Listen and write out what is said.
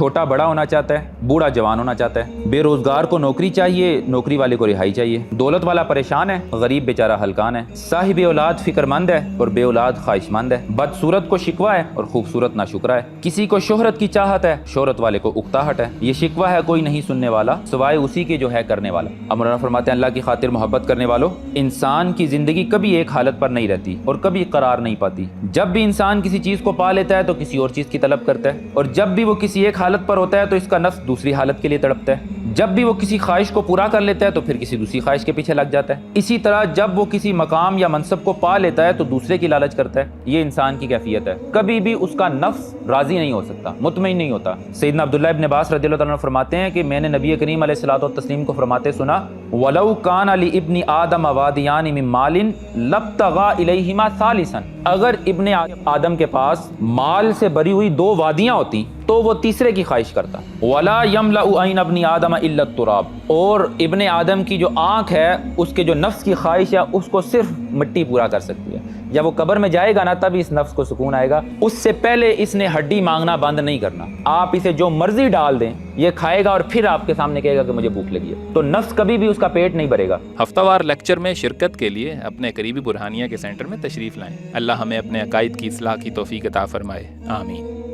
چھوٹا بڑا ہونا چاہتا ہے، بوڑھا جوان ہونا چاہتا ہے، بے روزگار کو نوکری چاہیے، نوکری والے کو رہائی چاہیے، دولت والا پریشان ہے، غریب بیچارہ ہلکان ہے، صاحب اولاد فکر مند ہے اور بے اولاد خواہش مند ہے، بدصورت کو شکوہ ہے اور خوبصورت ناشکرا ہے، کسی کو شہرت کی چاہت ہے، شہرت والے کو اکتاہٹ ہے، یہ شکوہ ہے کوئی نہیں سننے والا سوائے اسی کے جو ہے کرنے والا۔ اب مولانا فرماتے ہیں اللہ کی خاطر محبت کرنے والوں، انسان کی زندگی کبھی ایک حالت پر نہیں رہتی اور کبھی قرار نہیں پاتی۔ جب بھی انسان کسی چیز کو پا لیتا ہے تو کسی اور چیز کی طلب کرتا ہے، اور جب بھی وہ کسی ایک حالت پر ہوتا ہے تو اس کا نفس دوسری حالت کے لیے تڑپتا ہے، جب بھی وہ کسی خواہش کو پورا کر لیتا ہے تو پھر کسی دوسری خواہش کے پیچھے لگ جاتا ہے، اسی طرح جب وہ کسی مقام یا منصب کو پا لیتا ہے تو دوسرے کی لالچ کرتا ہے۔ یہ انسان کی کیفیت ہے، کبھی بھی اس کا نفس راضی نہیں ہو سکتا، مطمئن نہیں ہوتا۔ سیدنا عبداللہ ابن عباس رضی اللہ عنہ فرماتے ہیں کہ میں نے نبی کریم علیہ الصلوۃ والتسلیم کو فرماتے سنا، وَلَوْ كَانَ لِابْنِ آدَمَ وَادِيَانِ مِن مَالٍ لَابْتَغَىٰ إِلَيْهِمَا ثَالِثًا، اگر ابن آدم کے پاس مال سے بھری ہوئی دو وادیاں ہوتی تو وہ تیسرے کی خواہش کرتا۔ وَلَا يَمْلَأُ عَيْنَ ابْنِ آدَمَ إِلَّا التُّرَابُ، اور ابن آدم کی جو آنکھ ہے، اس کے جو نفس کی خواہش ہے، اس کو صرف مٹی پورا کر سکتی ہے۔ جب وہ قبر میں جائے گا نا تب اس نفس کو سکون آئے گا، اس سے پہلے اس نے ہڈی مانگنا بند نہیں کرنا۔ آپ اسے جو مرضی ڈال دیں یہ کھائے گا اور پھر آپ کے سامنے کہے گا کہ مجھے بھوک لگی ہے، تو نفس کبھی بھی اس کا پیٹ نہیں بھرے گا۔ ہفتہ وار لیکچر میں شرکت کے لیے اپنے قریبی برہانیہ کے سینٹر میں تشریف لائیں۔ اللہ ہمیں اپنے عقائد کی اصلاح کی توفیق عطا فرمائے، آمین۔